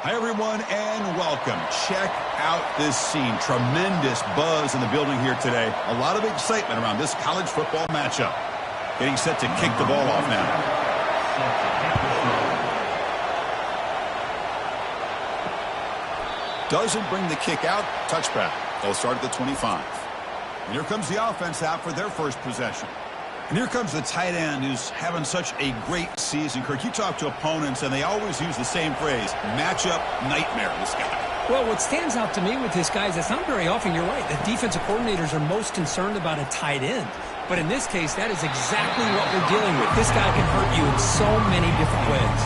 Hi, everyone, and welcome. Check out this scene. Tremendous buzz in the building here today. A lot of excitement around this college football matchup. Getting set to kick the ball off now. Doesn't bring the kick out. Touchback. They'll start at the 25. And here comes the offense out for their first possession. And here comes the tight end who's having such a great season. Kirk, you talk to opponents, and they always use the same phrase, matchup nightmare, this guy. Well, what stands out to me with this guy is it's not very often, you're right, the defensive coordinators are most concerned about a tight end. But in this case, that is exactly what we're dealing with. This guy can hurt you in so many different ways.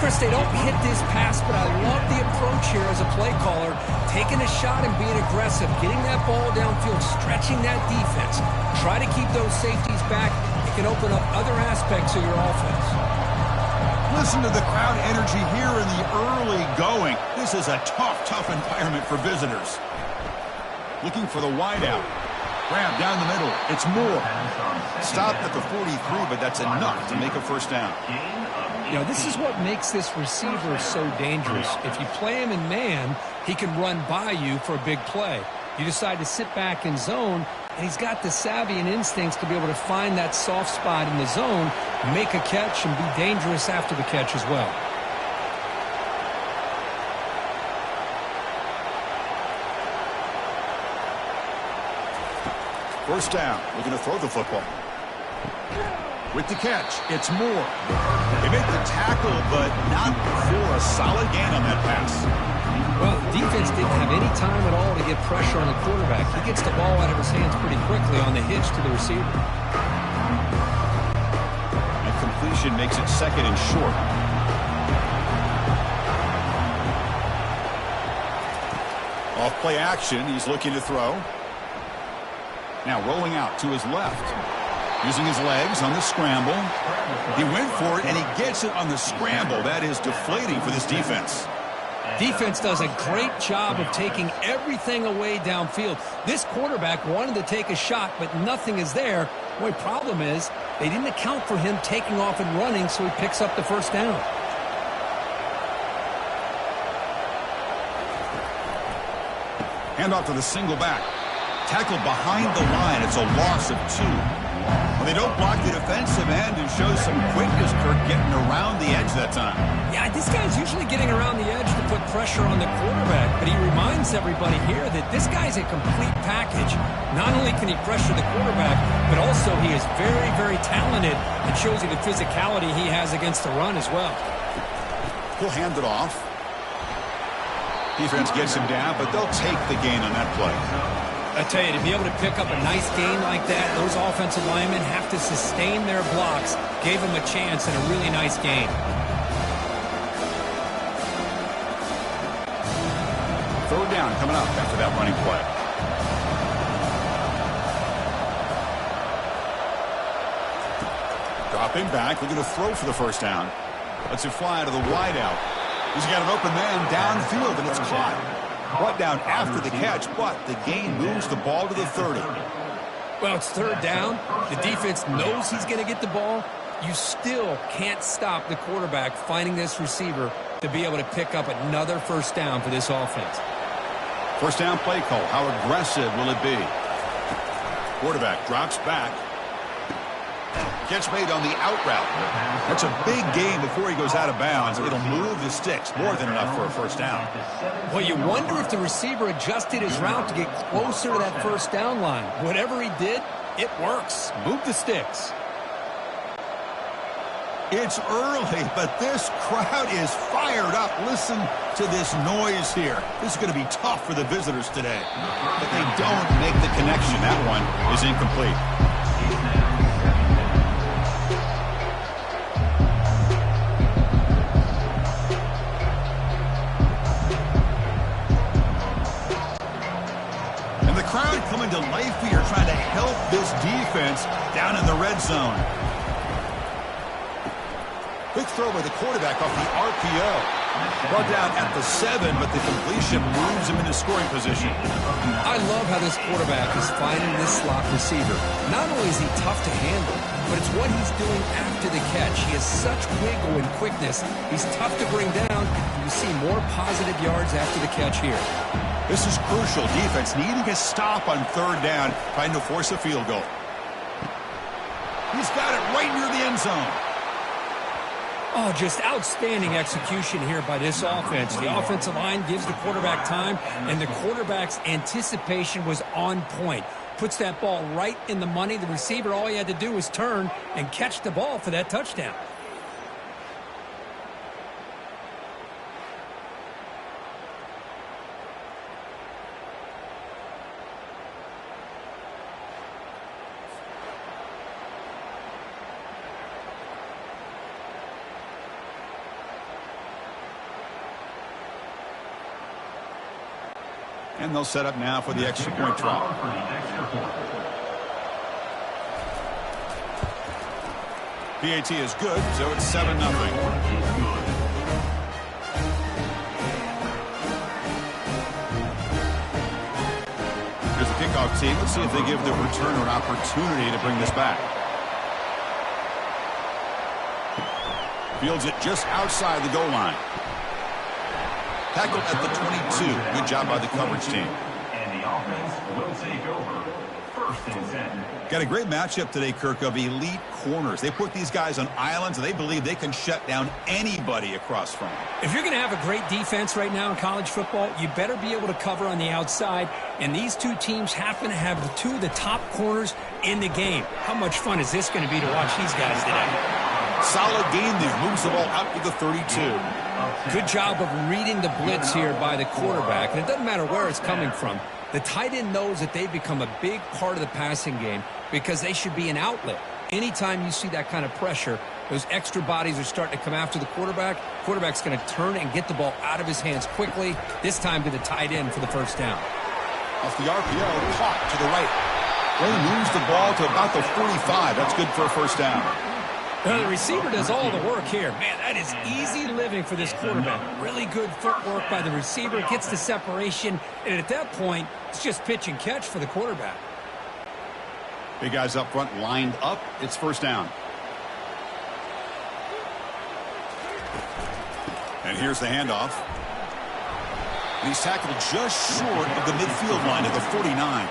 Chris, they don't hit this pass, but I love the approach here as a play caller, taking a shot and being aggressive, getting that ball downfield, stretching that defense. Try to keep those safeties back. It can open up other aspects of your offense. Listen to the crowd energy here in the early going. This is a tough environment for visitors. Looking for the wideout. Grab down the middle. It's Moore. Stopped at the 43, but that's enough to make a first down. You know, this is what makes this receiver so dangerous. If you play him in man, he can run by you for a big play. You decide to sit back in zone, and he's got the savvy and instincts to be able to find that soft spot in the zone, make a catch, and be dangerous after the catch as well. First down. Looking to throw the football. With the catch, it's Moore. They make the tackle, but not for a solid gain on that pass. Well, the defense didn't have any time at all to get pressure on the quarterback. He gets the ball out of his hands pretty quickly on the hitch to the receiver. And completion makes it second and short. Off play action, he's looking to throw. Now rolling out to his left. Using his legs on the scramble. He went for it, and he gets it on the scramble. That is deflating for this defense. Defense does a great job of taking everything away downfield. This quarterback wanted to take a shot, but nothing is there. Boy, problem is they didn't account for him taking off and running, so he picks up the first down. Hand off to the single back. Tackled behind the line. It's a loss of 2. Well, they don't block the defensive end and show some quickness, Kirk, getting around the edge that time. Yeah, this guy's usually getting around the edge to put pressure on the quarterback, but he reminds everybody here that this guy's a complete package. Not only can he pressure the quarterback, but also he is very talented and shows you the physicality he has against the run as well. He'll hand it off. Defense gets him down, but they'll take the gain on that play. I tell you, to be able to pick up a nice gain like that, those offensive linemen have to sustain their blocks. Gave him a chance and a really nice gain. Third down coming up after that running play. Dropping back, looking to throw for the first down. Lets it fly to the wideout. He's got an open man downfield, and it's caught. Brought down after the catch, but the gain moves the ball to the 30. Well, it's third down. The defense knows he's going to get the ball. You still can't stop the quarterback finding this receiver to be able to pick up another first down for this offense. First down play call. How aggressive will it be? Quarterback drops back. Catch made on the out route. That's a big gain before he goes out of bounds. It'll move the sticks. More than enough for a first down. Well, you wonder if the receiver adjusted his route to get closer to that first down line. Whatever he did, it works. Move the sticks. It's early, but this crowd is fired up. Listen to this noise here. This is going to be tough for the visitors today. But they don't make the connection. That one is incomplete. Crowd coming to life here, trying to help this defense down in the red zone. Quick throw by the quarterback off the RPO. Brought down at the 7, but the completion moves him into scoring position. I love how this quarterback is finding this slot receiver. Not only is he tough to handle, but it's what he's doing after the catch. He has such wiggle and quickness. He's tough to bring down. You see more positive yards after the catch here. This is crucial. Defense needing a stop on 3rd down, trying to force a field goal. He's got it right near the end zone. Oh, just outstanding execution here by this offense. The offensive line gives the quarterback time, and the quarterback's anticipation was on point. Puts that ball right in the money. The receiver, all he had to do was turn and catch the ball for that touchdown. And they'll set up now for the extra point try. PAT is good, so it's 7-0. Here's the kickoff team. Let's see if they give the returner an opportunity to bring this back. Fields it just outside the goal line. Tackled at the 22. Good job by the coverage team. And the offense will take over. 1st and 10. Got a great matchup today, Kirk, of elite corners. They put these guys on islands, and they believe they can shut down anybody across from them. If you're going to have a great defense right now in college football, you better be able to cover on the outside. And these two teams happen to have 2 of the top corners in the game. How much fun is this going to be to watch these guys today? Solid game there. Moves the ball out to the 32. Good job of reading the blitz here by the quarterback. And it doesn't matter where it's coming from. The tight end knows that they've become a big part of the passing game because they should be an outlet. Anytime you see that kind of pressure, those extra bodies are starting to come after the quarterback. Quarterback's going to turn and get the ball out of his hands quickly, this time to the tight end for the 1st down. Off the RPO, caught to the right. Well, he moves the ball to about the 45. That's good for a 1st down. Now, the receiver does all the work here. Man, that is easy living for this quarterback. Really good footwork by the receiver. Gets the separation. And at that point, it's just pitch and catch for the quarterback. Big guys up front lined up. It's 1st down. And here's the handoff. And he's tackled just short of the midfield line at the 49.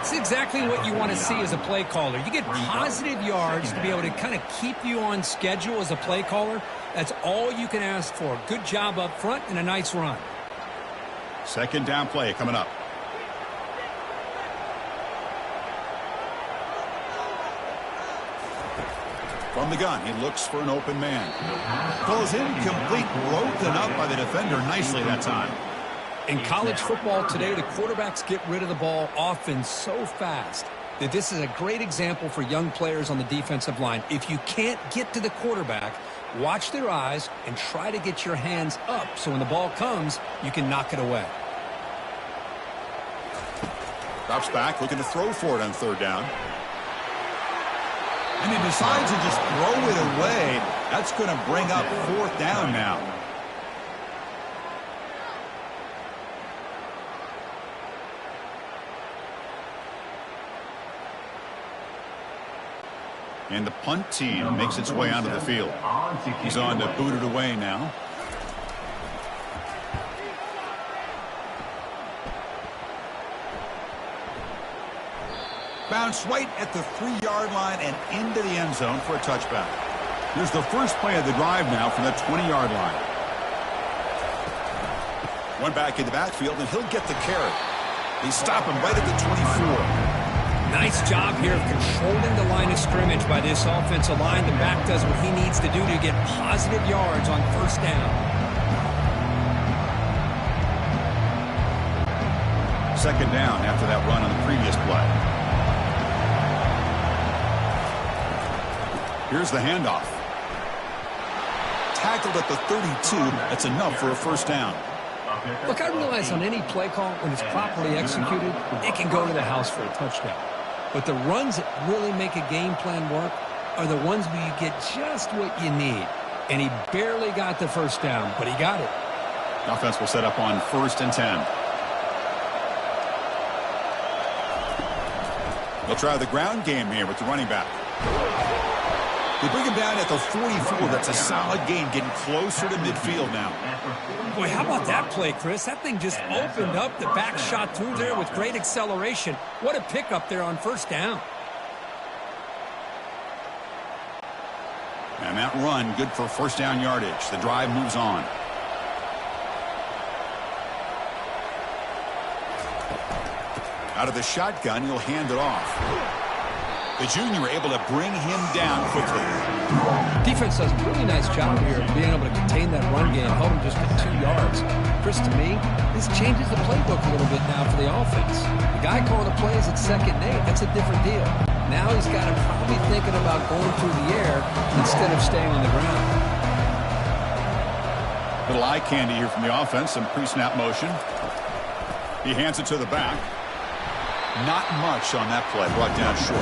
It's exactly what you want to see as a play caller. You get positive yards to be able to kind of keep you on schedule as a play caller. That's all you can ask for. Good job up front and a nice run. 2nd down play coming up. From the gun, he looks for an open man. Goes incomplete, broken up by the defender nicely that time. In college football today, the quarterbacks get rid of the ball often so fast that this is a great example for young players on the defensive line. If you can't get to the quarterback, watch their eyes and try to get your hands up so when the ball comes, you can knock it away. Drops back, looking to throw for it on 3rd down. And he decides to just throw it away. That's going to bring up 4th down now. And the punt team makes its way onto the field. He's on to boot it away now. Bounce right at the 3-yard line and into the end zone for a touchback. Here's the first play of the drive now from the 20-yard line. One back in the backfield, and he'll get the carry. They stop him right at the 24. Nice job here of controlling the line of scrimmage by this offensive line. The back does what he needs to do to get positive yards on 1st down. 2nd down after that run on the previous play. Here's the handoff. Tackled at the 32. That's enough for a 1st down. Look, I realize on any play call, when it's properly executed, it can go to the house for a touchdown. But the runs that really make a game plan work are the ones where you get just what you need. And he barely got the first down, but he got it. The offense will set up on 1st and 10. They'll try the ground game here with the running back. They bring him down at the 44. That's a solid gain, getting closer to midfield now. Boy, how about that play, Chris? That thing just opened up. The back shot through there with great acceleration. What a pickup there on 1st down. And that run, good for 1st down yardage. The drive moves on. Out of the shotgun, he'll hand it off. The junior able to bring him down quickly. Defense does a really nice job here of being able to contain that run game, hold him just at 2 yards. Chris, to me, this changes the playbook a little bit now for the offense. The guy calling the plays at 2nd and 8, that's a different deal. Now he's got to probably thinking about going through the air instead of staying on the ground. Little eye candy here from the offense, some pre-snap motion. He hands it to the back. Not much on that play, brought down short.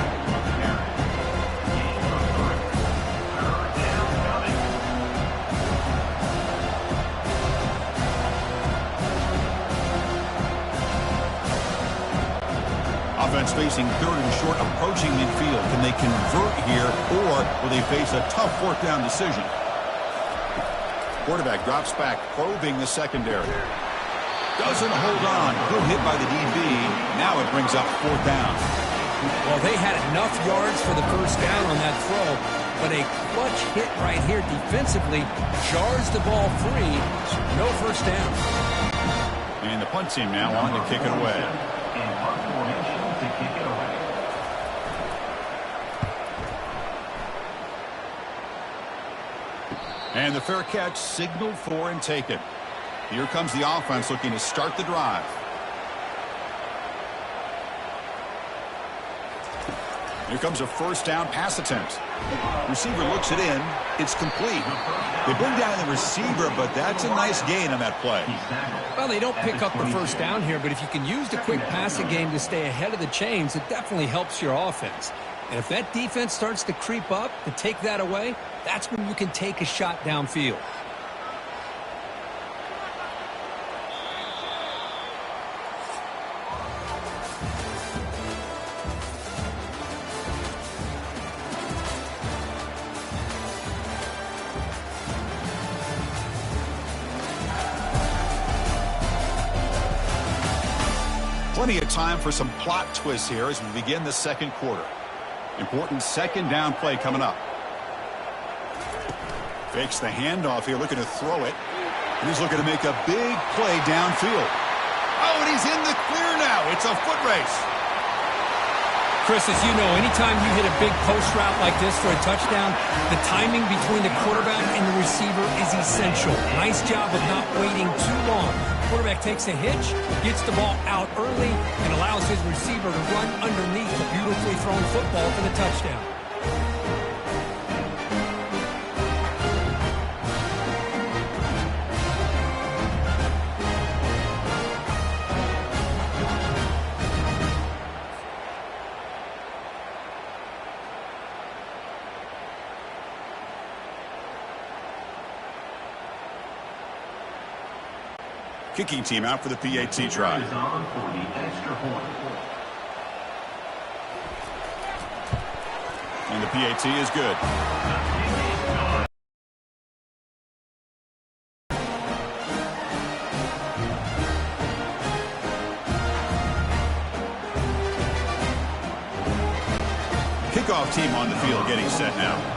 Offense facing 3rd and short, approaching midfield. Can they convert here, or will they face a tough 4th down decision? Quarterback drops back, probing the secondary. Doesn't hold on. Good hit by the DB. Now it brings up 4th down. Well, they had enough yards for the 1st down on that throw, but a clutch hit right here defensively jars the ball free. So no 1st down. And the punt team now on to kick it away. In punt formation to kick it away. And the fair catch signaled for and taken. Here comes the offense looking to start the drive. Here comes a 1st down pass attempt. Receiver looks it in. It's complete. They bring down the receiver, but that's a nice gain on that play. Well, they don't pick up the 1st down here, but if you can use the quick passing game to stay ahead of the chains, it definitely helps your offense. And if that defense starts to creep up to take that away, that's when you can take a shot downfield. Plenty of time for some plot twists here as we begin the 2nd quarter. Important 2nd down play coming up. Fakes the handoff here, looking to throw it. And he's looking to make a big play downfield. Oh, and he's in the clear now. It's a foot race. Chris, as you know, anytime you hit a big post route like this for a touchdown, the timing between the quarterback and the receiver is essential. Nice job of not waiting too long. Quarterback takes a hitch, gets the ball out early, and allows his receiver to run underneath the beautifully thrown football for the touchdown. Kicking team out for the PAT try. Is on for the extra point. And the PAT is good. Kickoff team on the field getting set now.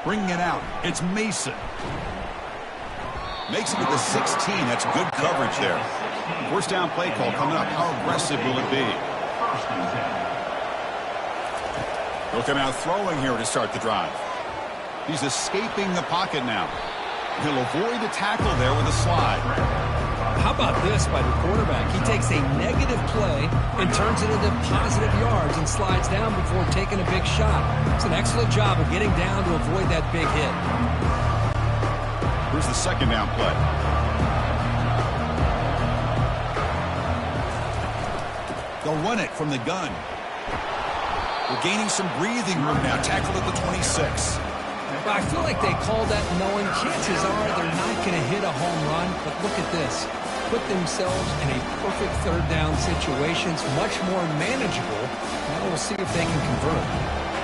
Bringing it out. It's Mason. Makes it to the 16. That's good coverage there. 1st down play call coming up. How aggressive will it be? He'll come out throwing here to start the drive. He's escaping the pocket now. He'll avoid the tackle there with a slide. How about this by the quarterback? He takes a negative play and turns it into positive yards and slides down before taking a big shot. It's an excellent job of getting down to avoid that big hit. Here's the 2nd down play. They'll run it from the gun. We're gaining some breathing room now. Tackled at the 26. Well, I feel like they called that knowing chances are they're not going to hit a home run. But look at this. Put themselves in a perfect third down situation. It's much more manageable. Now we'll see if they can convert.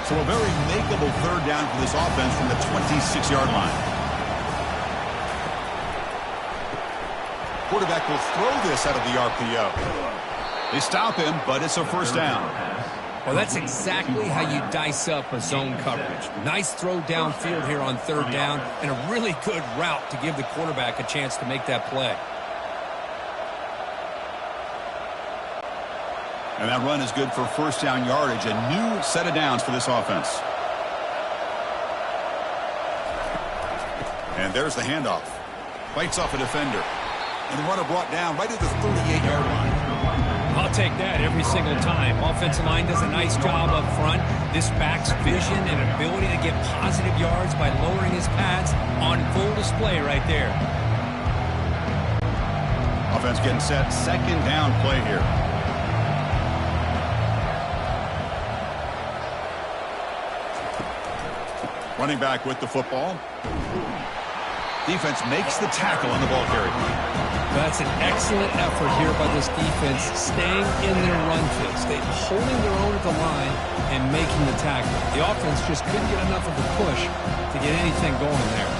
So a very makeable third down for this offense from the 26-yard line. Quarterback will throw this out of the RPO. They stop him, but it's a first down. Well, that's exactly how you dice up a zone coverage. Nice throw downfield here on third down, and a really good route to give the quarterback a chance to make that play. And that run is good for first down yardage. A new set of downs for this offense. And there's the handoff. Fights off a defender. And the runner brought down right at the 38-yard line. I'll take that every single time. Offensive line does a nice job up front. This back's vision and ability to get positive yards by lowering his pads on full display right there. Offense getting set. Second down play here. Running back with the football. Defense makes the tackle on the ball carrier. That's an excellent effort here by this defense, staying in their run fits. They're holding their own at the line and making the tackle. The offense just couldn't get enough of a push to get anything going there.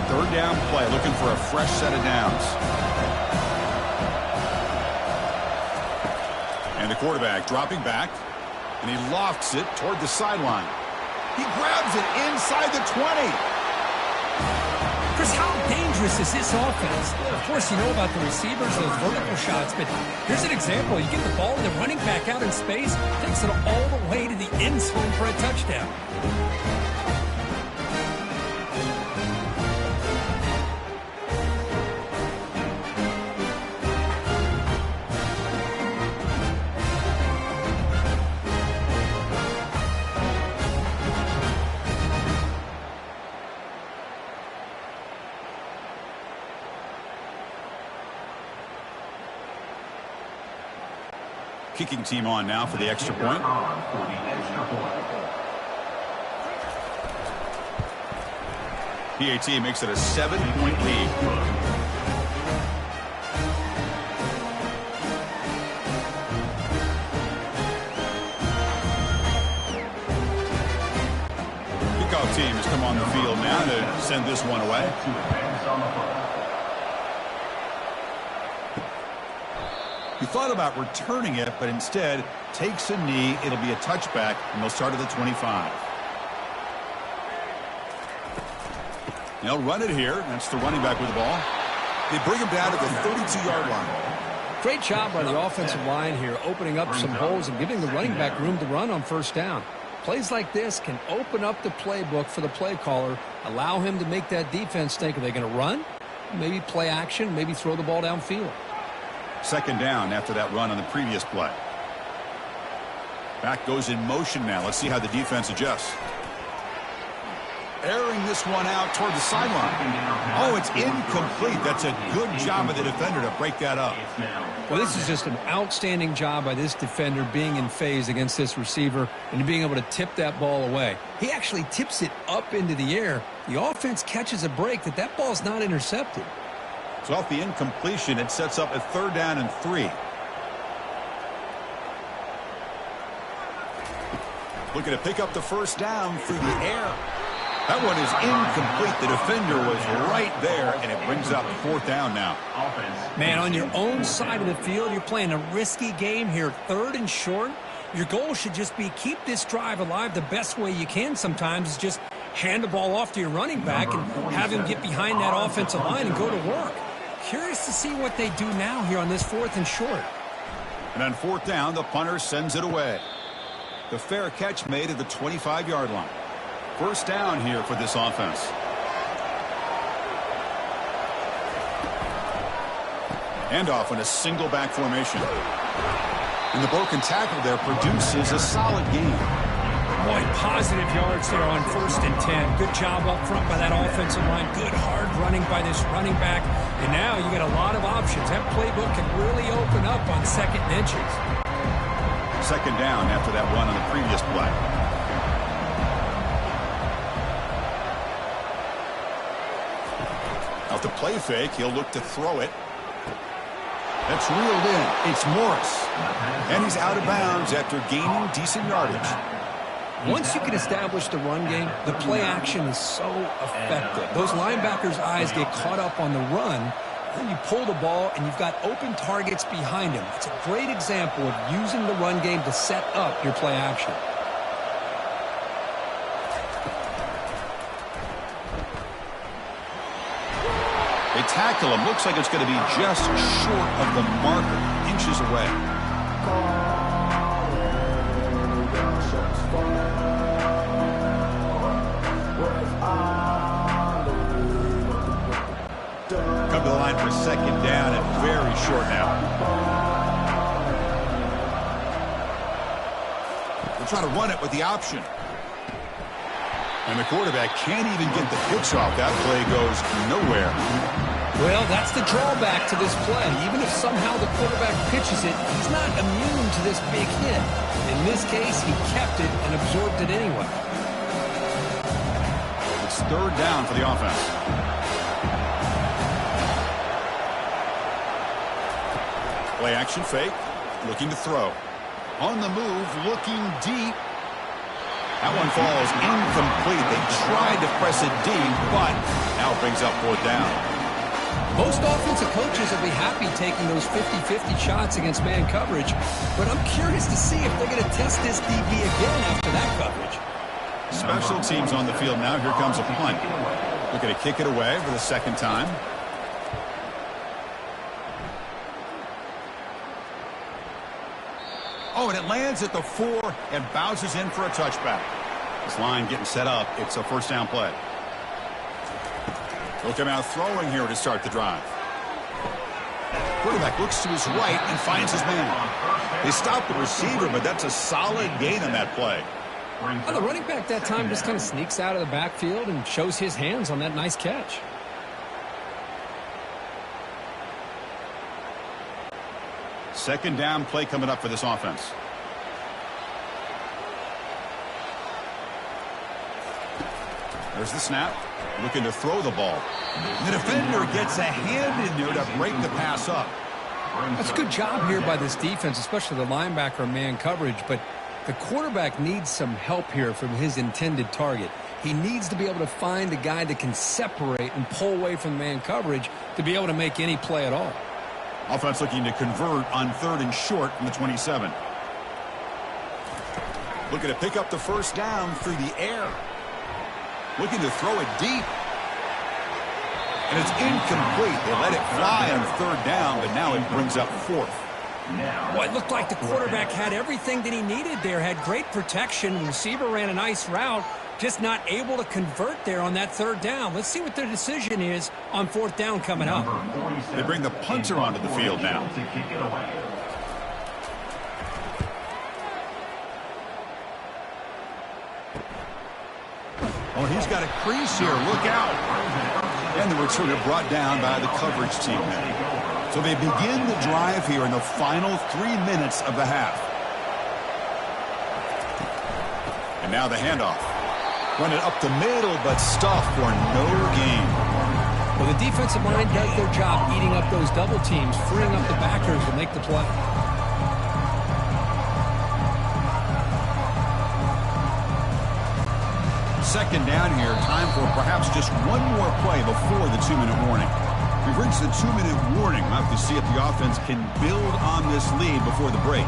Third down play, looking for a fresh set of downs. And the quarterback dropping back, and he lofts it toward the sideline. He grabs it inside the 20. Chris, how dangerous is this offense? Of course, you know about the receivers, those vertical shots, but here's an example. You get the ball and the running back out in space, takes it all the way to the end zone for a touchdown. Kicking team on now for the extra point. PAT makes it a 7-point lead. Kickoff team has come on the field now to send this one away. He thought about returning it, but instead takes a knee. It'll be a touchback, and they'll start at the 25. They'll run it here. That's the running back with the ball. They bring him down to the 32-yard line. Great job by the offensive line here, opening up some holes and giving the running back room to run on first down. Plays like this can open up the playbook for the play caller, allow him to make that defense think, are they going to run? Maybe play action, maybe throw the ball downfield. Second down after that run on the previous play. Back goes in motion now. Let's see how the defense adjusts. Airing this one out toward the sideline. Oh, it's incomplete. That's a good job of the defender to break that up. Well, this is just an outstanding job by this defender being in phase against this receiver and being able to tip that ball away. He actually tips it up into the air. The offense catches a break that ball's not intercepted. So off the incompletion, it sets up a third down and 3. Looking to pick up the first down through the air. That one is incomplete. The defender was right there, and it brings up fourth down now. Man, on your own side of the field, you're playing a risky game here, third and short. Your goal should just be keep this drive alive the best way you can sometimes is just hand the ball off to your running back and have him get behind that offensive line and go to work. Curious to see what they do now here on this fourth and short. And on fourth down, the punter sends it away. The fair catch made at the 25-yard line. First down here for this offense. Handoff in a single back formation. And the broken tackle there produces a solid gain. Boy, positive yards there on 1st and 10. Good job up front by that offensive line. Good hard running by this running back. And now you get a lot of options. That playbook can really open up on second and inches. Second down after that one on the previous play. Off the play fake, he'll look to throw it. That's reeled in. It's Morris. And he's out of bounds after gaining decent yardage. Once you can establish the run game, the play action is so effective. Those linebackers' eyes get caught up on the run. Then you pull the ball, and you've got open targets behind him. It's a great example of using the run game to set up your play action. They tackle him. Looks like it's going to be just short of the marker, inches away. Come to the line for second down and very short now. They're trying to run it with the option. And the quarterback can't even get the pitch off. That play goes nowhere. Well, that's the drawback to this play. Even if somehow the quarterback pitches it, he's not immune to this big hit. In this case, he kept it and absorbed it anyway. It's third down for the offense. Play action fake, looking to throw. On the move, looking deep. That one falls incomplete. They tried to press it deep, but now it brings up fourth down. Most offensive coaches will be happy taking those 50-50 shots against man coverage, but I'm curious to see if they're going to test this DB again after that coverage. Special teams on the field now. Here comes a punt. Looking to kick it away for the second time. Oh, and it lands at the 4 and bounces in for a touchback. This line getting set up. It's a first down play. They'll come out throwing here to start the drive. Quarterback looks to his right and finds his man. They stop the receiver, but that's a solid gain on that play. Well, the running back that time just kind of sneaks out of the backfield and shows his hands on that nice catch. Second down play coming up for this offense. There's the snap. Looking to throw the ball. The defender gets a hand in there to break the pass up. That's a good job here by this defense, especially the linebacker man coverage, but the quarterback needs some help here from his intended target. He needs to be able to find a guy that can separate and pull away from man coverage to be able to make any play at all. Offense looking to convert on third and short from the 27. Looking to pick up the first down through the air. Looking to throw it deep. And it's incomplete. They let it fly on third down, but now it brings up fourth. Well, it looked like the quarterback had everything that he needed there. Had great protection. The receiver ran a nice route. Just not able to convert there on that third down. Let's see what their decision is on fourth down coming up. They bring the punter onto the field now. Oh, he's got a crease here. Look out. And the returner brought down by the coverage team there. So they begin the drive here in the final 3 minutes of the half. And now the handoff. Run it up the middle, but stuffed for no gain. Well, the defensive line does their job eating up those double teams, freeing up the backers to make the play. Second down here. Time for perhaps just one more play before the 2-minute warning. We've reached the 2-minute warning. We'll have to see if the offense can build on this lead before the break.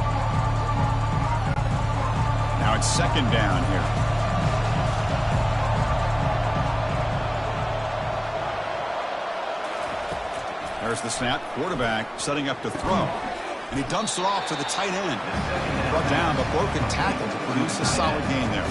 Now it's second down here. There's the snap. Quarterback setting up to throw. And he dumps it off to the tight end. Brought down, but broken tackle to produce a solid gain there.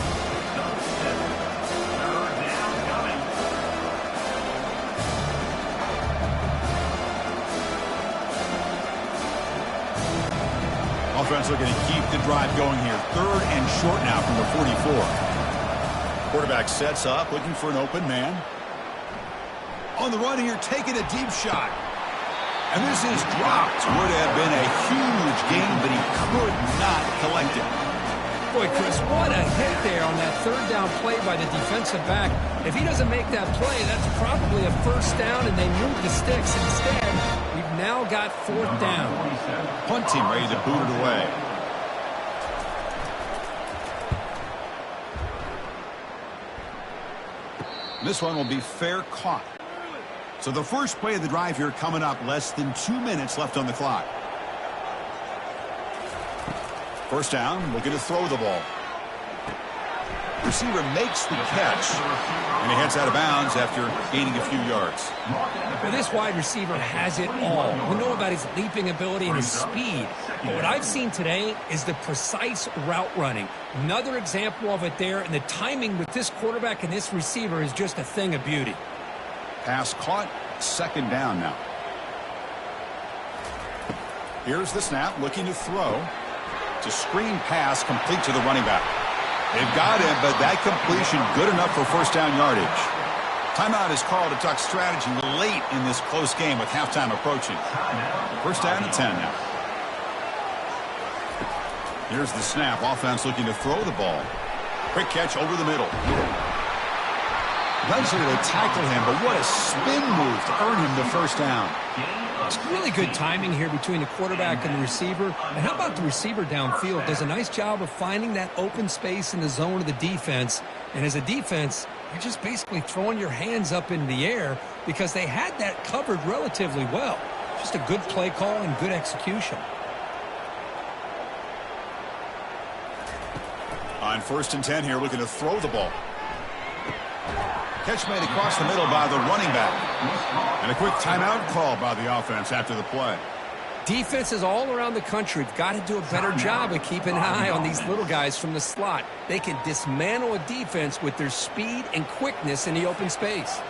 Offense looking to keep the drive going here. Third and short now from the 44. Quarterback sets up, looking for an open man. On the run here, taking a deep shot. And this is dropped. Would have been a huge gain, but he could not collect it. Boy, Chris, what a hit there on that third down play by the defensive back. If he doesn't make that play, that's probably a first down, and they move the sticks. Instead, we've now got fourth down. Punt team ready to boot it away. This one will be fair caught. So the first play of the drive here coming up, less than 2 minutes left on the clock. First down, looking to throw the ball. Receiver makes the catch, and he heads out of bounds after gaining a few yards. Well, this wide receiver has it all. We know about his leaping ability and his speed. But what I've seen today is the precise route running. Another example of it there, and the timing with this quarterback and this receiver is just a thing of beauty. Pass caught, second down now. Here's the snap, looking to throw. It's a screen pass complete to the running back. They've got him, but that completion good enough for first down yardage. Timeout is called to talk strategy late in this close game with halftime approaching. First down and 10 now. Here's the snap. Offense looking to throw the ball. Quick catch over the middle. Eventually they tackle him, but what a spin move to earn him the first down. It's really good timing here between the quarterback and the receiver. And how about the receiver downfield? Does a nice job of finding that open space in the zone of the defense. And as a defense, you're just basically throwing your hands up in the air because they had that covered relatively well. Just a good play call and good execution. On first and 10 here, looking to throw the ball. Catch made across the middle by the running back. And a quick timeout call by the offense after the play. Defenses all around the country have got to do a better job of keeping an eye on these little guys from the slot. They can dismantle a defense with their speed and quickness in the open space.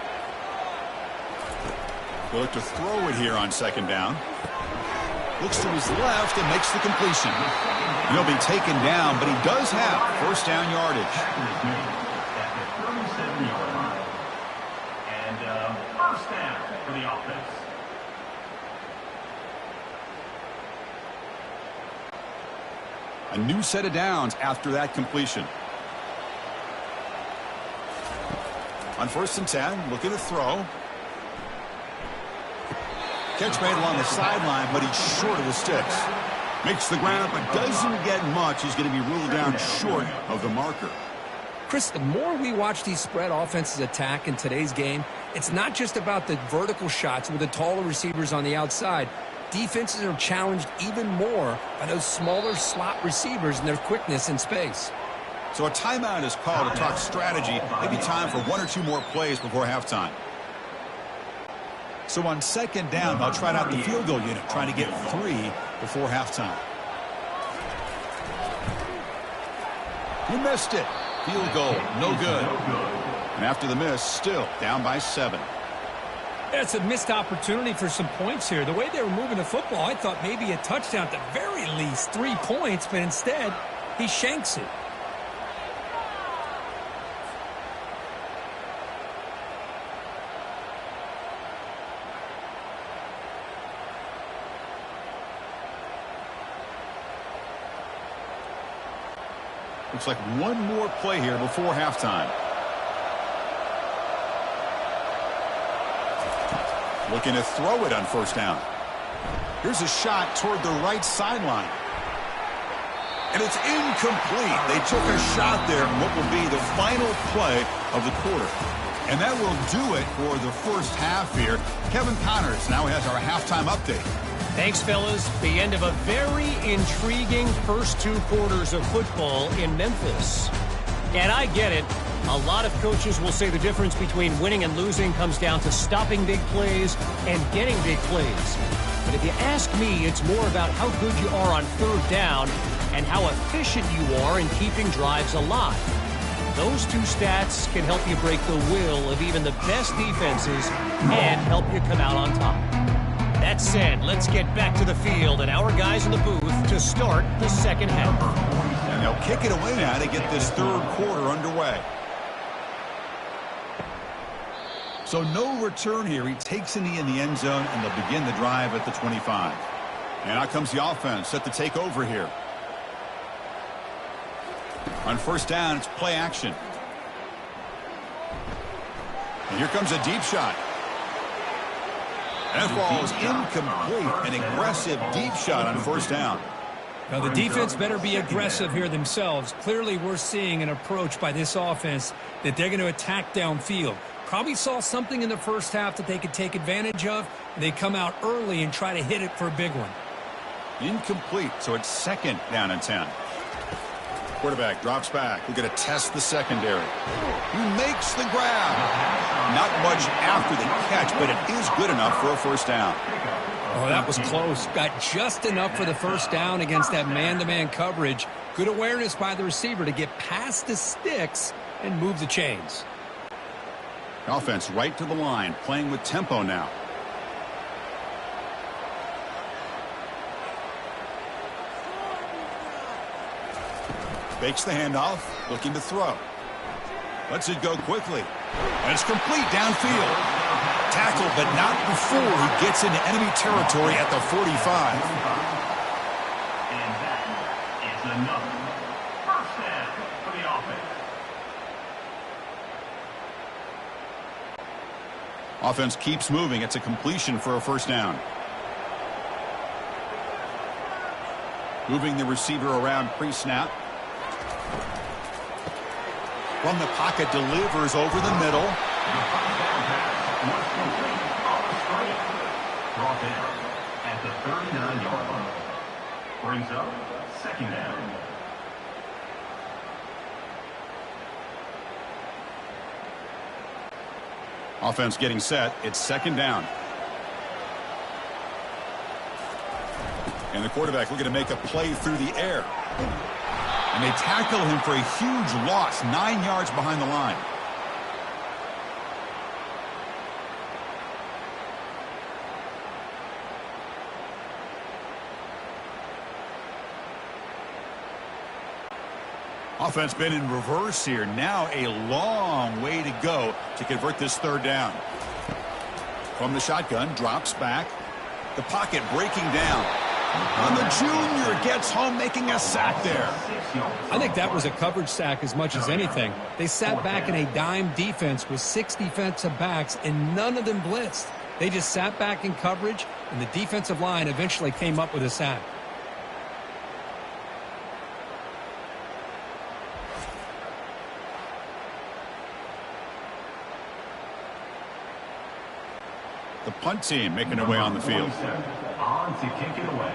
They'll look to throw it here on second down. Looks to his left and makes the completion. He'll be taken down, but he does have first down yardage. First down for the offense. A new set of downs after that completion. On first and 10, looking to throw. Catch made along the sideline, but he's short of the sticks. Makes the ground, but doesn't get much. He's going to be ruled down short of the marker. Chris, the more we watch these spread offenses attack in today's game, it's not just about the vertical shots with the taller receivers on the outside. Defenses are challenged even more by those smaller slot receivers and their quickness in space. So a timeout is called to talk strategy. Maybe time for one or two more plays before halftime. So on second down, they'll try out the field goal unit, trying to get 3 before halftime. He missed it. Field goal, no good. And after the miss, still down by 7. It's a missed opportunity for some points here. The way they were moving the football, I thought maybe a touchdown, at the very least 3 points, but instead, he shanks it. Looks like one more play here before halftime. Looking to throw it on first down. Here's a shot toward the right sideline. And it's incomplete. They took a shot there in what will be the final play of the quarter. And that will do it for the first half here. Kevin Connors now has our halftime update. Thanks, fellas. The end of a very intriguing first 2 quarters of football in Memphis. And I get it. A lot of coaches will say the difference between winning and losing comes down to stopping big plays and getting big plays. But if you ask me, it's more about how good you are on third down and how efficient you are in keeping drives alive. Those 2 stats can help you break the will of even the best defenses and help you come out on top. That said, let's get back to the field and our guys in the booth to start the second half. And they'll kick it away now to get this third quarter underway. So no return here. He takes a knee in the end zone, and they'll begin the drive at the 25. And out comes the offense set to take over here. On first down, it's play action. And here comes a deep shot. That ball is incomplete. An aggressive deep shot on first down. Now, the defense better be aggressive here themselves. Clearly, we're seeing an approach by this offense that they're going to attack downfield. Probably saw something in the first half that they could take advantage of. They come out early and try to hit it for a big one. Incomplete, so it's second down and 10. Quarterback drops back. We're going to test the secondary. He makes the grab. Not much after the catch, but it is good enough for a first down. Oh, that was close. Got just enough for the first down against that man-to-man coverage. Good awareness by the receiver to get past the sticks and move the chains. Offense right to the line, playing with tempo now. Fakes the handoff, looking to throw. Lets it go quickly. And it's complete downfield. Tackle, but not before he gets into enemy territory at the 45. And that is another first down for the offense. Offense keeps moving. It's a completion for a first down. Moving the receiver around pre-snap. From the pocket, delivers over the middle. Brought down at the 39-yard line. Brings up second down. Offense getting set. It's second down. And the quarterback looking to make a play through the air. And they tackle him for a huge loss, 9 yards behind the line. Offense been in reverse here. Now a long way to go to convert this third down. From the shotgun, drops back. The pocket breaking down. And the junior gets home, making a sack there. I think that was a coverage sack as much as anything. They sat back in a dime defense with 6 defensive backs, and none of them blitzed. They just sat back in coverage, and the defensive line eventually came up with a sack. The punt team making their way on the field. On to kick it away.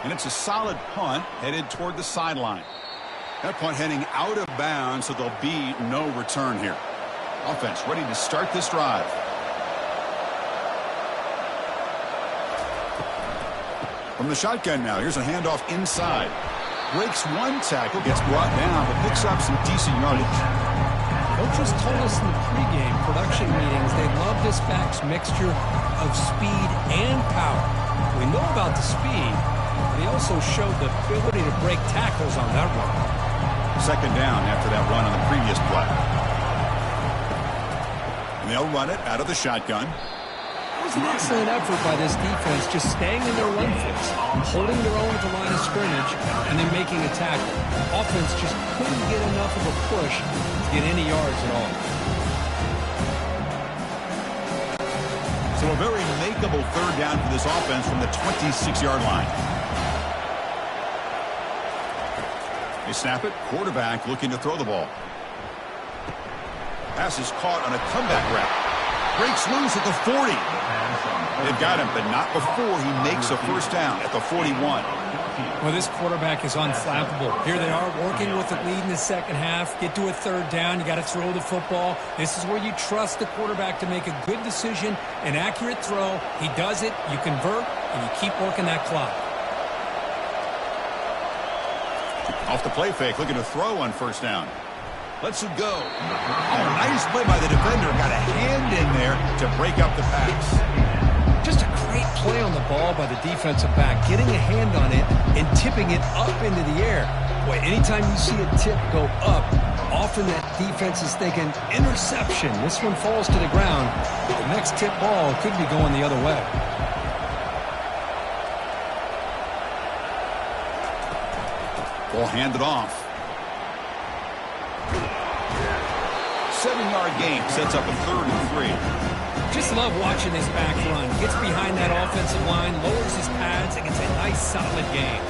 And it's a solid punt headed toward the sideline. That punt heading out of bounds, so there'll be no return here. Offense ready to start this drive. From the shotgun now, here's a handoff inside. Breaks one tackle, gets brought down, but picks up some decent yardage. Coaches told us in the pregame production meetings they love this back's mixture of speed and power. We know about the speed, but he also showed the ability to break tackles on that run. Second down after that run on the previous play. And they'll run it out of the shotgun. It was an excellent effort by this defense, just staying in their run fits, holding their own at the line of scrimmage, and then making a tackle. Offense just couldn't get enough of a push to get any yards at all. So a very makeable third down for this offense from the 26-yard line. They snap it. Quarterback looking to throw the ball. Pass is caught on a comeback route. Breaks loose at the 40. They've got him, but not before he makes a first down at the 41. Well, this quarterback is unflappable. Here they are working with the lead in the second half. Get to a third down. You got to throw the football. This is where you trust the quarterback to make a good decision, an accurate throw. He does it, you convert, and you keep working that clock. Off the play fake, looking to throw on first down. Lets it go. Oh, nice play by the defender. Got a hand in there to break up the pass. Just a great play on the ball by the defensive back, getting a hand on it and tipping it up into the air. Boy, anytime you see a tip go up, often that defense is thinking interception. This one falls to the ground. The next tip ball could be going the other way. Ball handed off. 7-yard gain sets up a 3rd and 3. Just love watching this back run. Gets behind that offensive line, lowers his pads, and gets a nice solid gain.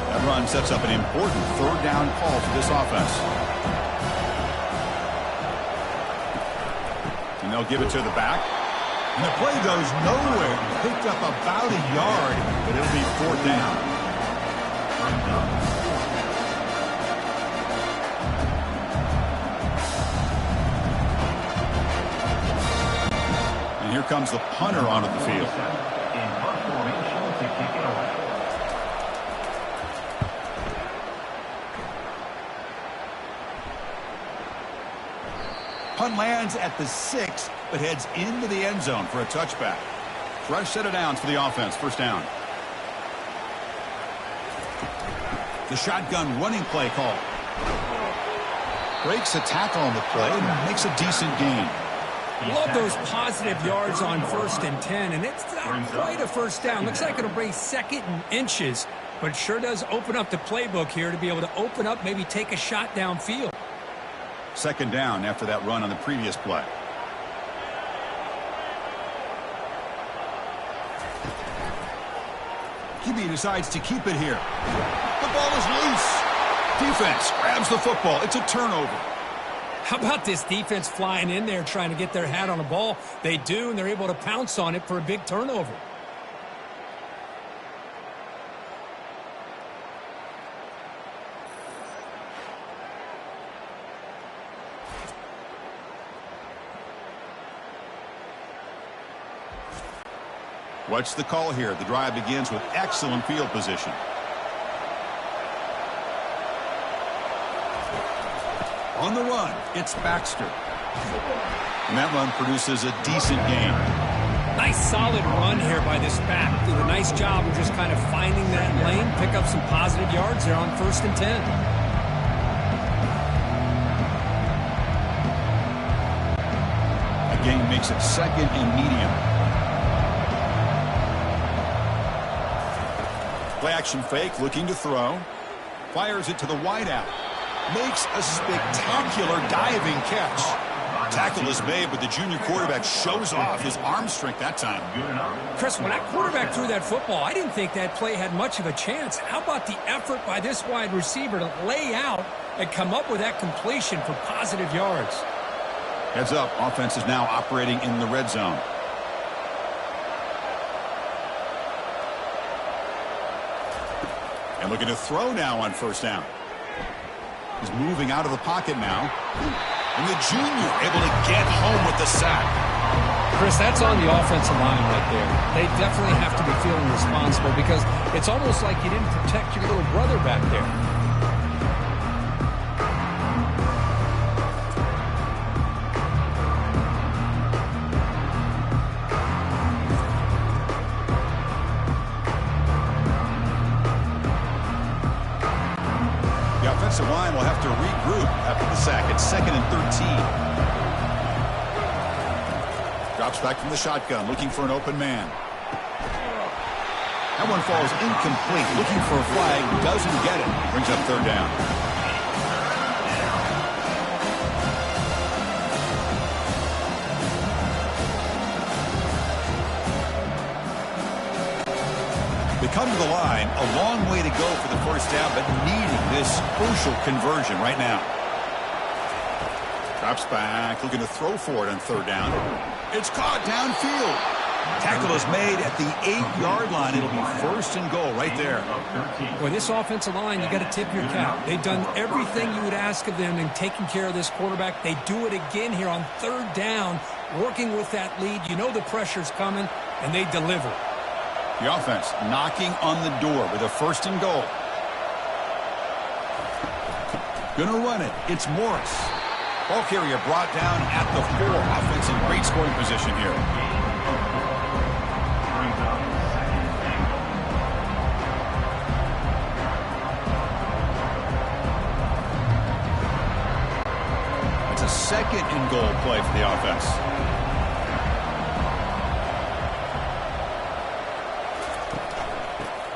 That run sets up an important 3rd down call for this offense. And they'll give it to the back. And the play goes nowhere. Picked up about a yard, but it'll be 4th down. And here comes the punter onto the field. Punt lands at the 6, but heads into the end zone for a touchback. Fresh set of downs for the offense. 1st down. The shotgun running play call. Breaks a tackle on the play and makes a decent gain. Love those positive yards on 1st and 10, and it's not quite a 1st down. Looks like it'll bring 2nd and inches, but it sure does open up the playbook here to be able to open up, maybe take a shot downfield. 2nd down after that run on the previous play. QB decides to keep it here. The ball is loose. Defense grabs the football. It's a turnover. How about this defense flying in there trying to get their hat on the ball? They do, and they're able to pounce on it for a big turnover. What's the call here? The drive begins with excellent field position. On the run, it's Baxter. And that run produces a decent gain. Nice solid run here by this back. Did a nice job of just kind of finding that lane, pick up some positive yards there on 1st and 10. A gain makes it 2nd and medium. Play action fake, looking to throw. Fires it to the wideout. Makes a spectacular diving catch. Tackle is made, but the junior quarterback shows off his arm strength that time. Chris, when that quarterback threw that football, I didn't think that play had much of a chance. How about the effort by this wide receiver to lay out and come up with that completion for positive yards? Heads up, offense is now operating in the red zone. And looking to throw now on 1st down. He's moving out of the pocket now. And the junior able to get home with the sack. Chris, that's on the offensive line right there. They definitely have to be feeling responsible because it's almost like you didn't protect your little brother back there. The offensive line will have to regroup after the sack. It's 2nd and 13. Drops back from the shotgun, looking for an open man. That one falls incomplete. Looking for a flag, doesn't get it. Brings up 3rd down. They come to the line, a long way to go for the 1st down, but needing this crucial conversion right now. Drops back, looking to throw for it on 3rd down. It's caught downfield. Tackle is made at the 8-yard line. It'll be 1st and goal right there. Boy, this offensive line, you got to tip your cap. They've done everything you would ask of them in taking care of this quarterback. They do it again here on 3rd down, working with that lead. You know the pressure's coming, and they deliver. The offense knocking on the door with a 1st and goal. Gonna run it. It's Morris. Ball carrier brought down at the 4. Offense in great scoring position here. goal play for the offense.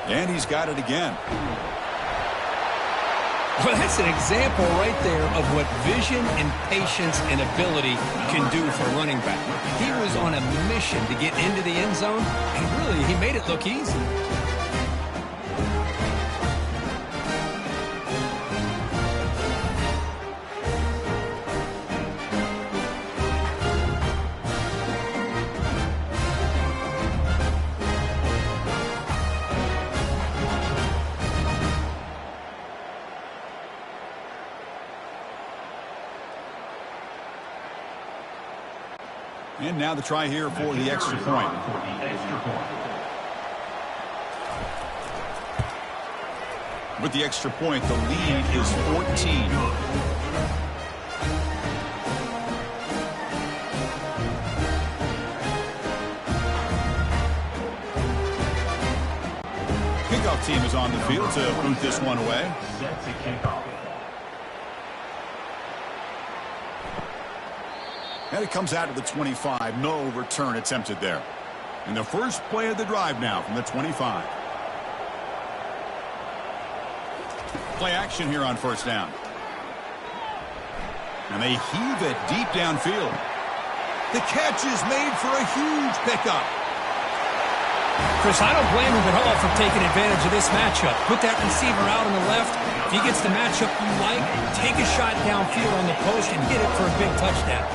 And he's got it again. Well, that's an example right there of what vision and patience and ability can do for a running back. He was on a mission to get into the end zone, and really, he made it look easy. And now the try here for the extra point. With the extra point, the lead is 14. Kickoff team is on the field to boot this one away. Set to kick off. And it comes out to the 25. No return attempted there. And the first play of the drive now from the 25. Play action here on first down. And they heave it deep downfield. The catch is made for a huge pickup. Chris, I don't blame him at all for taking advantage of this matchup. Put that receiver out on the left. If he gets the matchup you like, take a shot downfield on the post and hit it for a big touchdown.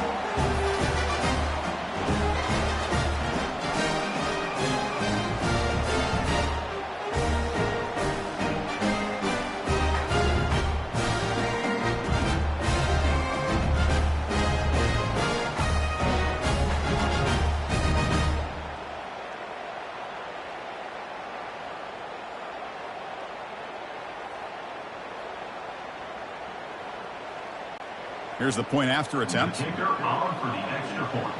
Here's the point after attempt. Kicker on for the extra point.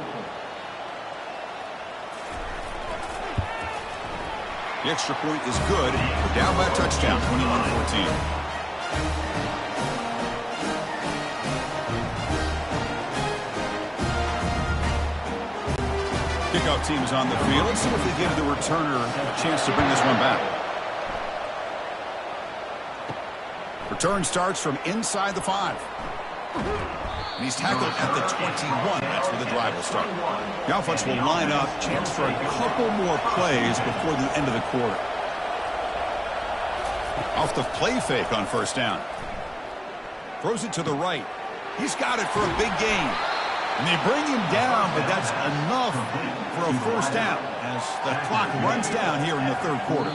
The extra point is good. We're down by a touchdown, 21-14. Kickoff team is on the field. Let's see if they give the returner a chance to bring this one back. Return starts from inside the 5. And he's tackled at the 21. That's where the drive will start. The offense will line up. Chance for a couple more plays before the end of the quarter. Off the play fake on first down. Throws it to the right. He's got it for a big gain. And they bring him down, but that's enough for a first down as the clock runs down here in the third quarter.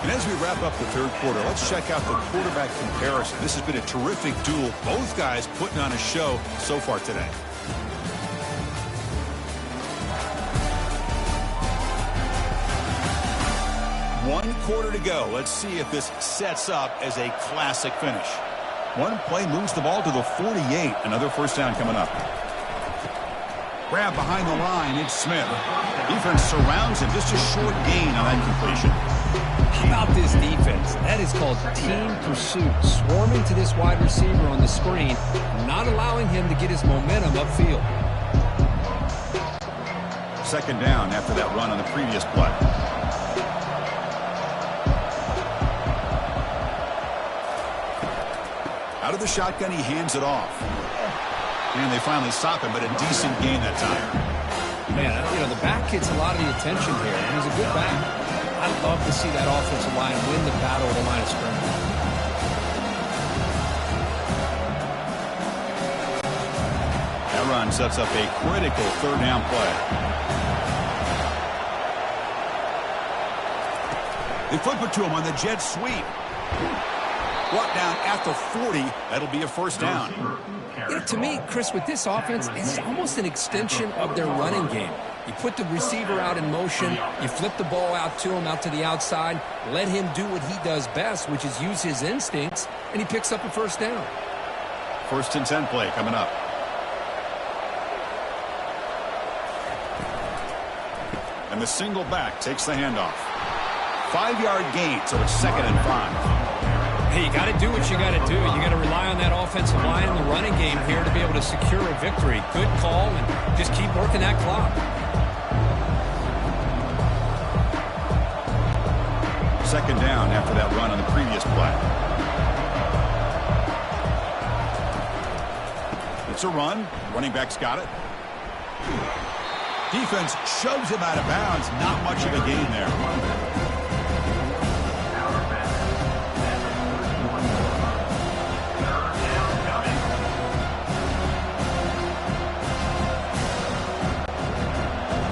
And as we wrap up the third quarter, let's check out the quarterback comparison. This has been a terrific duel. Both guys putting on a show so far today. One quarter to go. Let's see if this sets up as a classic finish. One play moves the ball to the 48. Another first down coming up. Grab behind the line. It's Smith. Defense surrounds him. Just a short gain on that completion. How about this defense? That is called team pursuit. Swarming to this wide receiver on the screen, not allowing him to get his momentum upfield. Second down after that run on the previous play. Out of the shotgun, he hands it off. And they finally stop him, but a decent gain that time. Man, you know, the back gets a lot of the attention here. He's a good back. I'd love to see that offensive line win the battle of the line of scrimmage. That run sets up a critical third down play. They flip it to him on the jet sweep. Brought down at the 40. That'll be a first down. You know, to me, Chris, with this offense, it's almost an extension of their running game. You put the receiver out in motion, you flip the ball out to him, out to the outside, let him do what he does best, which is use his instincts, and he picks up a first down. First and 10 play coming up. And the single back takes the handoff. 5-yard gain, so it's 2nd and 5. Hey, you got to do what you got to do. You got to rely on that offensive line and the running game here to be able to secure a victory. Good call, and just keep working that clock. Second down after that run on the previous play. It's a run. Running back's got it. Defense shoves him out of bounds. Not much of a gain there.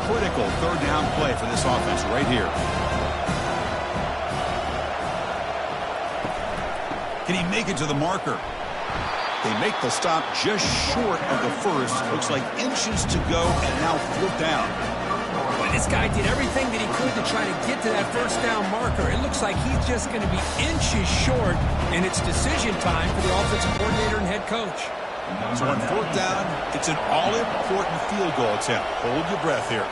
Critical third down play for this offense right here. Can he make it to the marker? They make the stop just short of the first. Looks like inches to go, and now fourth down. Well, this guy did everything that he could to try to get to that first down marker. It looks like he's just going to be inches short, and it's decision time for the offensive coordinator and head coach. So on fourth down, it's an all-important field goal attempt. Hold your breath here.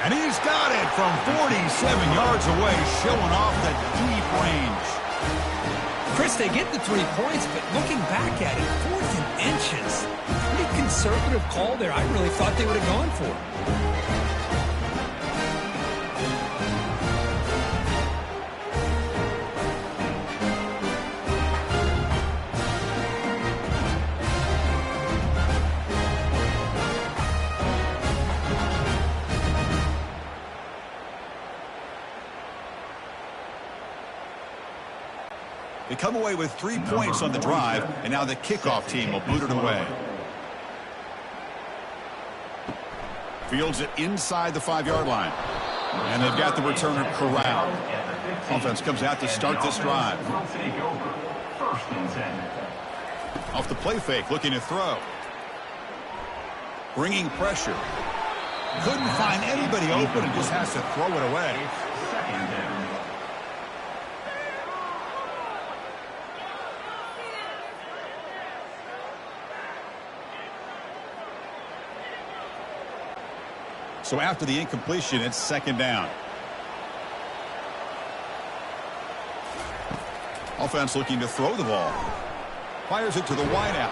And he's got it from 47 yards away, showing off the deep range. Chris, they get the 3 points, but looking back at it, 4th and inches. Pretty conservative call there. I really thought they would have gone for it. They come away with 3 points on the drive, and now the kickoff team will boot it away. Fields it inside the 5-yard line. And they've got the returner corralled. Offense comes out to start this drive. Off the play fake, looking to throw. Bringing pressure. Couldn't find anybody open and just has to throw it away. So after the incompletion, it's second down. Offense looking to throw the ball. Fires it to the wideout.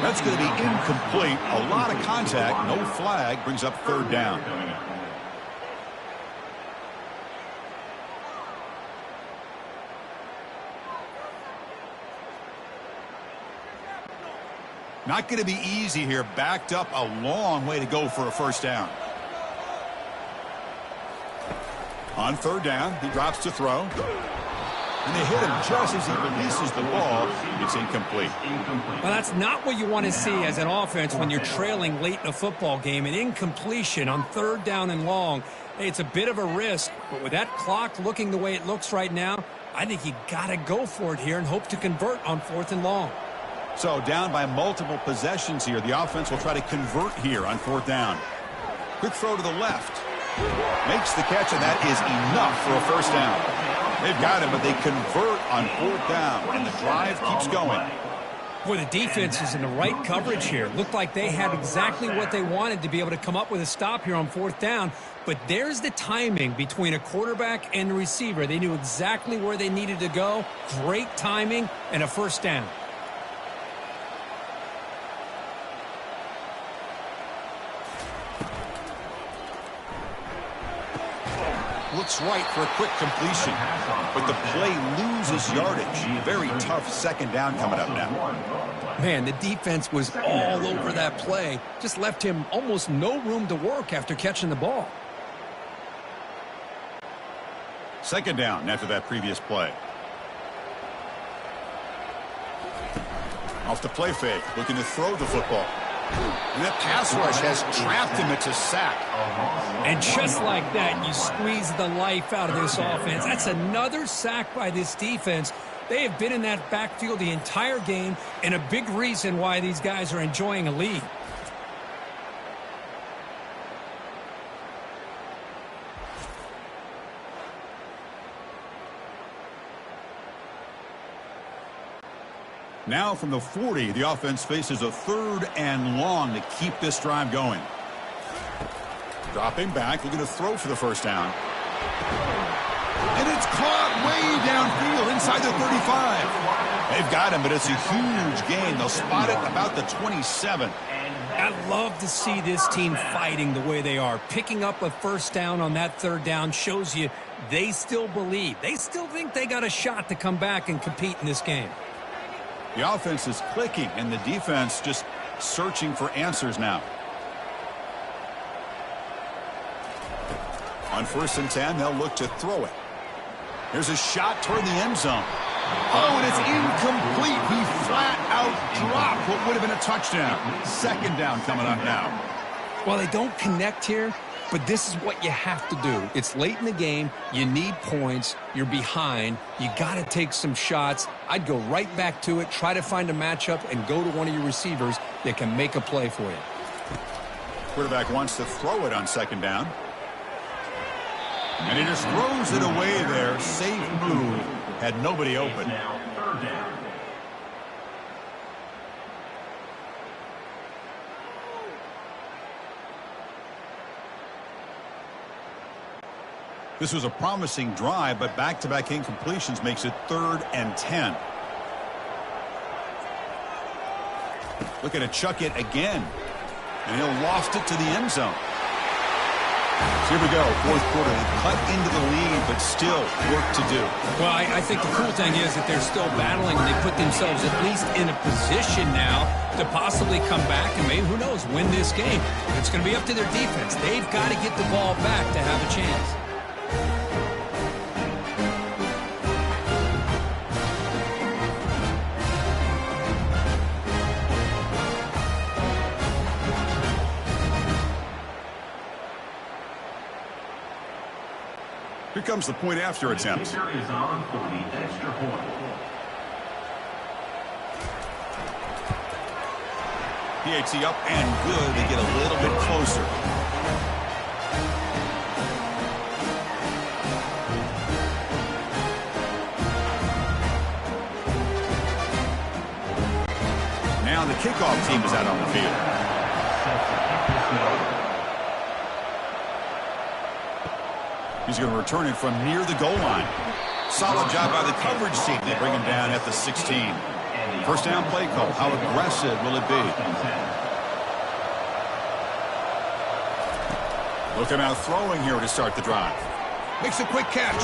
That's going to be incomplete. A lot of contact, no flag, brings up third down. Not going to be easy here. Backed up a long way to go for a first down. On third down, he drops to throw. And they hit him just as he releases the ball. It's incomplete. Well, that's not what you want to see as an offense when you're trailing late in a football game. An incompletion on third down and long. Hey, it's a bit of a risk, but with that clock looking the way it looks right now, I think you got to go for it here and hope to convert on fourth and long. So down by multiple possessions here. The offense will try to convert here on fourth down. Quick throw to the left. Makes the catch, and that is enough for a first down. They've got him, but they convert on fourth down, and the drive keeps going. Boy, the defense is in the right coverage here. Looked like they had exactly what they wanted to be able to come up with a stop here on fourth down. But there's the timing between a quarterback and the receiver. They knew exactly where they needed to go. Great timing and a first down. Looks right for a quick completion, but the play loses yardage. Very tough second down coming up now. Man, the defense was all over that play. Just left him almost no room to work after catching the ball. Second down after that previous play. Off the play fake, looking to throw the football. And that pass rush has trapped him. It's a sack. And just like that, you squeeze the life out of this offense. That's another sack by this defense. They have been in that backfield the entire game, and a big reason why these guys are enjoying a lead. Now from the 40, the offense faces a third and long to keep this drive going. Dropping back, looking to throw for the first down. And it's caught way downfield inside the 35. They've got him, but it's a huge gain. They'll spot it about the 27. I love to see this team fighting the way they are. Picking up a first down on that third down shows you they still believe. They still think they got a shot to come back and compete in this game. The offense is clicking, and the defense just searching for answers now. On 1st and 10, they'll look to throw it. Here's a shot toward the end zone. Oh, and it's incomplete. He flat out dropped what would have been a touchdown. 2nd down coming up now. Well, they don't connect here, but this is what you have to do. It's late in the game. You need points. You're behind. You got to take some shots. I'd go right back to it, try to find a matchup, and go to one of your receivers that can make a play for you. Quarterback wants to throw it on 2nd down. And he just throws it away there. Safe move. Had nobody open. Now 3rd down. This was a promising drive, but back-to-back incompletions makes it 3rd and 10. Looking to chuck it again. And he'll loft it to the end zone. So here we go, 4th quarter. They cut into the lead, but still work to do. Well, I think the cool thing is that they're still battling, and they put themselves at least in a position now to possibly come back and maybe, who knows, win this game. But it's going to be up to their defense. They've got to get the ball back to have a chance. Here comes the point after attempt. Kicker is on for the extra point. PAT up and good. They get a little bit closer. Now the kickoff team is out on the field. He's going to return it from near the goal line. Solid job by the coverage team. They bring him down at the 16. 1st down play call. How aggressive will it be? Looking out throwing here to start the drive. Makes a quick catch.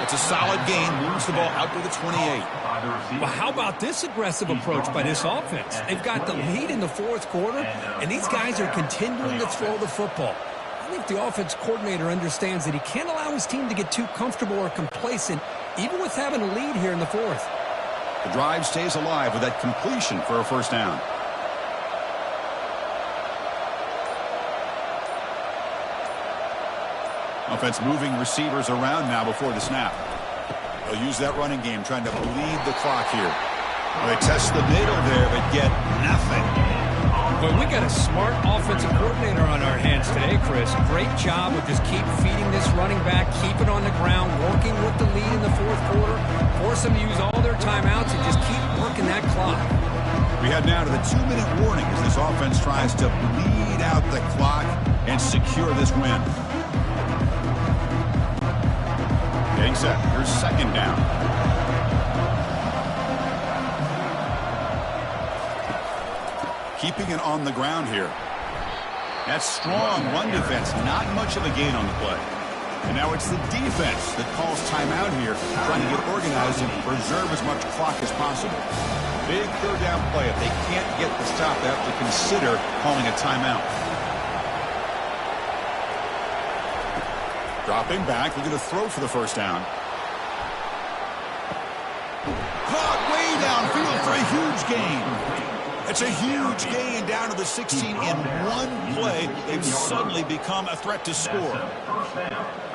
It's a solid gain. Moves the ball out to the 28. Well, how about this aggressive approach by this offense? They've got the lead in the 4th quarter, and these guys are continuing to throw the football. I think the offense coordinator understands that he can't allow his team to get too comfortable or complacent, even with having a lead here in the 4th. The drive stays alive with that completion for a 1st down. Offense moving receivers around now before the snap. They'll use that running game, trying to bleed the clock here. Well, they test the middle there, but get nothing. But we got a smart offensive coordinator on our hands today, Chris. Great job of just keep feeding this running back, keep it on the ground, working with the lead in the 4th quarter, force them to use all their timeouts, and just keep working that clock. We head now to the 2-minute warning as this offense tries to bleed out the clock and secure this win. Getting set. Here's 2nd down. Keeping it on the ground here. That's strong run defense. Not much of a gain on the play. And now it's the defense that calls timeout here, trying to get organized and preserve as much clock as possible. Big 3rd down play. If they can't get the stop, they have to consider calling a timeout. Dropping back, looking to throw for the 1st down. Caught way downfield for a huge gain. It's a huge gain down to the 16 in one play. They've suddenly become a threat to score.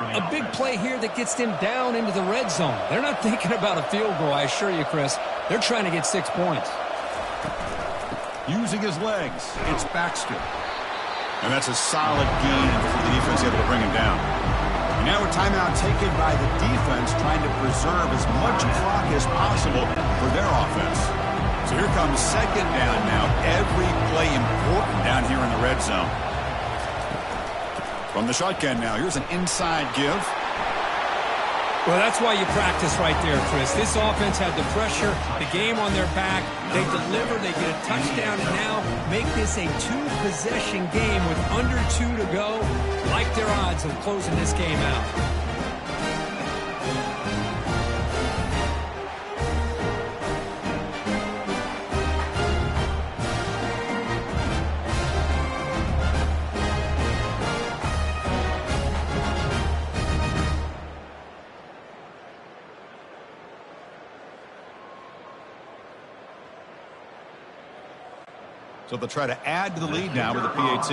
A big play here that gets them down into the red zone. They're not thinking about a field goal, I assure you, Chris. They're trying to get 6 points. Using his legs, it's Baxter. And that's a solid gain for the defense, able to bring him down. And now a timeout taken by the defense, trying to preserve as much clock as possible for their offense. So here comes 2nd down now. Every play important down here in the red zone. From the shotgun now, here's an inside give. Well, that's why you practice right there, Chris. This offense had the pressure, the game on their back. They deliver, they get a touchdown, and now make this a two-possession game with under 2 to go. Like their odds of closing this game out. So they'll try to add to the lead now with a PAT.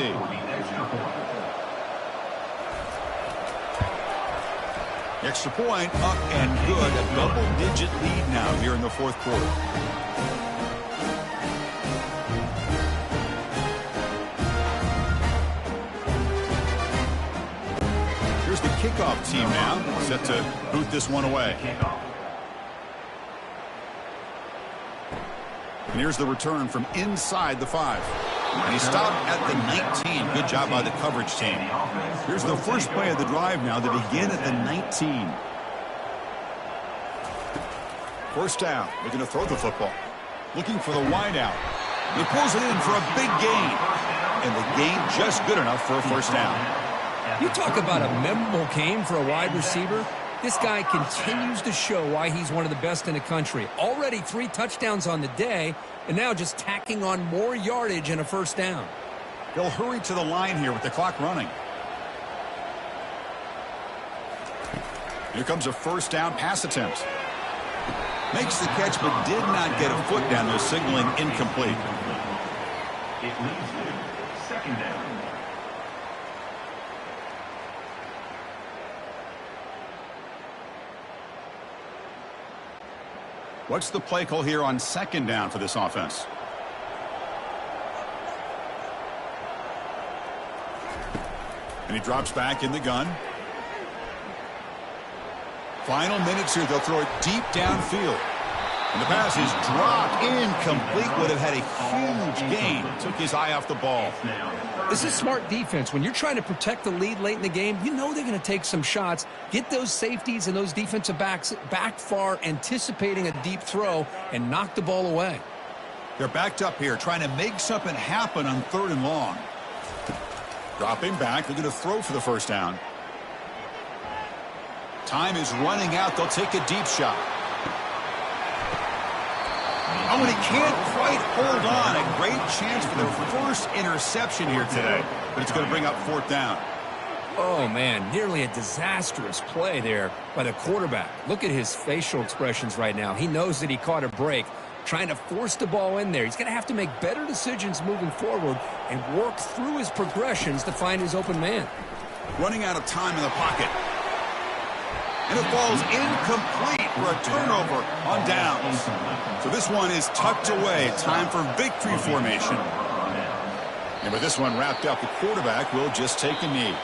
Extra point up and good. A double-digit lead now here in the fourth quarter. Here's the kickoff team now, set to boot this one away. And here's the return from inside the 5. And he stopped at the 19. Good job by the coverage team. Here's the first play of the drive now. They begin at the 19. First down. Looking to throw the football. Looking for the wideout. He pulls it in for a big gain. And the gain just good enough for a first down. You talk about a memorable game for a wide receiver. This guy continues to show why he's one of the best in the country. Already 3 touchdowns on the day, and now just tacking on more yardage and a first down. They'll hurry to the line here with the clock running. Here comes a first down pass attempt. Makes the catch, but did not get a foot down. They're signaling incomplete. It leads to second down. What's the play call here on second down for this offense? And he drops back in the gun. Final minutes here. They'll throw it deep downfield. And the pass is dropped incomplete. Would have had a huge gain. Took his eye off the ball. This is smart defense. When you're trying to protect the lead late in the game, you know they're going to take some shots. Get those safeties and those defensive backs back far, anticipating a deep throw, and knock the ball away. They're backed up here, trying to make something happen on 3rd and long. Dropping back. They're going to throw for the first down. Time is running out. They'll take a deep shot. Oh, and he can't quite hold on. A great chance for their first interception here today. But it's going to bring up 4th down. Oh, man, nearly a disastrous play there by the quarterback. Look at his facial expressions right now. He knows that he caught a break, trying to force the ball in there. He's going to have to make better decisions moving forward and work through his progressions to find his open man. Running out of time in the pocket. And it falls incomplete for a turnover on downs. So this one is tucked away. Time for victory formation. And with this one wrapped up, the quarterback will just take a knee.